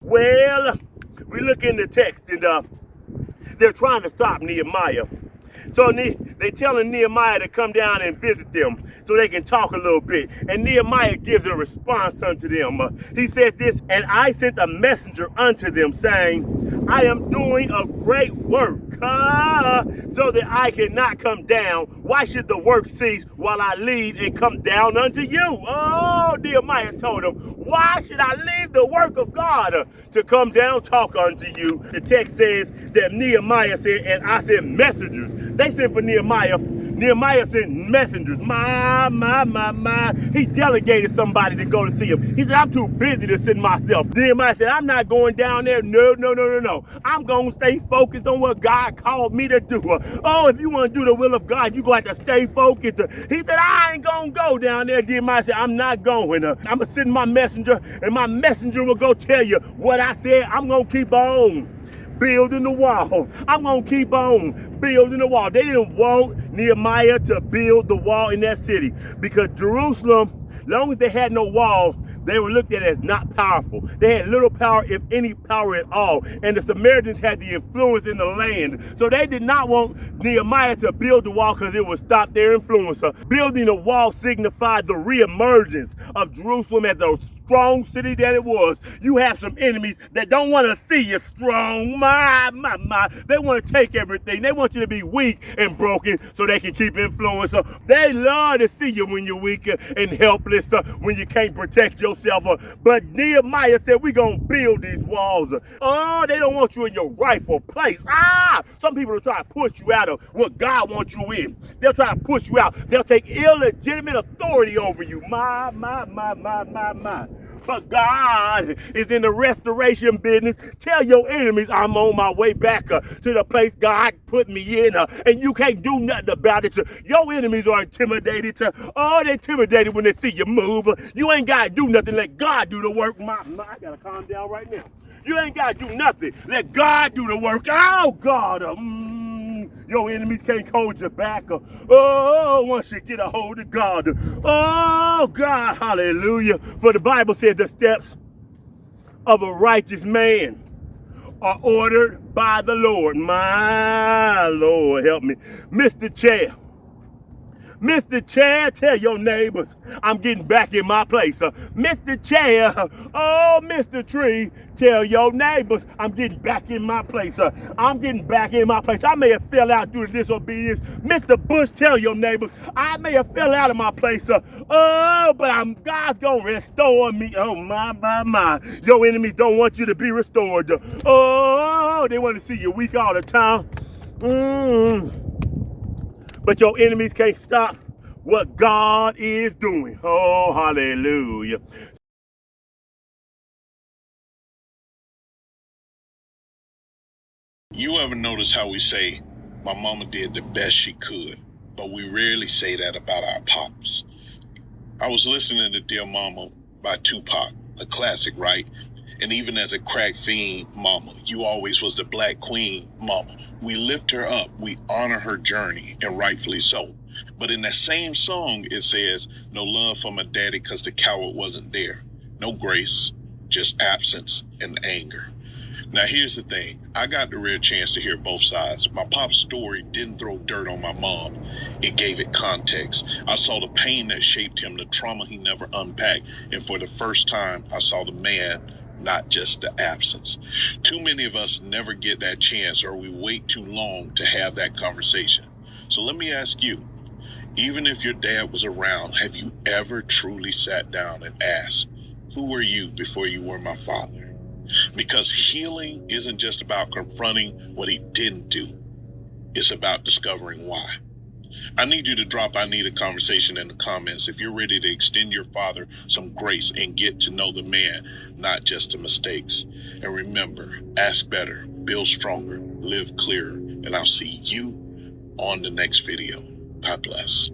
Well, we look in the text and they're trying to stop Nehemiah. So they telling Nehemiah to come down and visit them so they can talk a little bit. And Nehemiah gives a response unto them. He says this, and I sent a messenger unto them saying, I am doing a great work so that I cannot come down. Why should the work cease while I leave and come down unto you? Oh, Nehemiah told him, why should I leave the work of God to come down talk unto you? The text says that Nehemiah said, and I sent messengers. They sent for Nehemiah. Nehemiah sent messengers. He delegated somebody to go to see him. He said, I'm too busy to send myself. Nehemiah said, I'm not going down there. No. I'm going to stay focused on what God called me to do. If you want to do the will of God, you're going to have to stay focused. He said, I ain't going to go down there. Nehemiah said, I'm not going. I'm going to send my messenger, and my messenger will go tell you what I said. I'm going to keep on building the wall. I'm going to keep on building the wall. They didn't want Nehemiah to build the wall in that city because Jerusalem, as long as they had no wall, they were looked at as not powerful. They had little power, if any power at all. And the Samaritans had the influence in the land. So they did not want Nehemiah to build the wall because it would stop their influence. Building the wall signified the reemergence of Jerusalem as the strong city that it was. You have some enemies that don't want to see you strong. They want to take everything. They want you to be weak and broken so they can keep influence. They love to see you when you're weak and helpless, when you can't protect yourself. But Nehemiah said, we're going to build these walls. They don't want you in your rightful place. Some people will try to push you out of what God wants you in. They'll try to push you out. They'll take illegitimate authority over you. My. But God is in the restoration business. Tell your enemies I'm on my way back to the place God put me in, and you can't do nothing about it. Your enemies are intimidated. They're intimidated when they see you move. You ain't got to do nothing. Let God do the work. I got to calm down right now. You ain't got to do nothing. Let God do the work. Oh, God. Your enemies can't hold you back. Once you get a hold of God. Oh, God, hallelujah. For the Bible says the steps of a righteous man are ordered by the Lord. My Lord, help me. Mr. Chair, tell your neighbors I'm getting back in my place. Mr. Chair, Mr. Tree, tell your neighbors I'm getting back in my place. I'm getting back in my place. I may have fell out due to disobedience. Mr. Bush, tell your neighbors I may have fell out of my place. But God's going to restore me. Oh, my. Your enemies don't want you to be restored. They want to see you weak all the time. But your enemies can't stop what God is doing. Oh, hallelujah. You ever notice how we say, my mama did the best she could, but we rarely say that about our pops? I was listening to Dear Mama by Tupac, a classic, right? And even as a crack fiend mama, you always was the black queen mama. We lift her up, we honor her journey, and rightfully so. But in that same song, it says, no love for my daddy because the coward wasn't there. No grace, just absence and anger. Now here's the thing, I got the rare chance to hear both sides. My pop's story didn't throw dirt on my mom, it gave it context. I saw the pain that shaped him, the trauma he never unpacked, and for the first time, I saw the man, not just the absence. Too many of us never get that chance, or we wait too long to have that conversation. So let me ask you, even if your dad was around, have you ever truly sat down and asked, who were you before you were my father? Because healing isn't just about confronting what he didn't do. It's about discovering why. I need you to drop I need a conversation in the comments if you're ready to extend your father some grace and get to know the man, not just the mistakes. And remember, ask better, build stronger, live clearer, and I'll see you on the next video. God bless.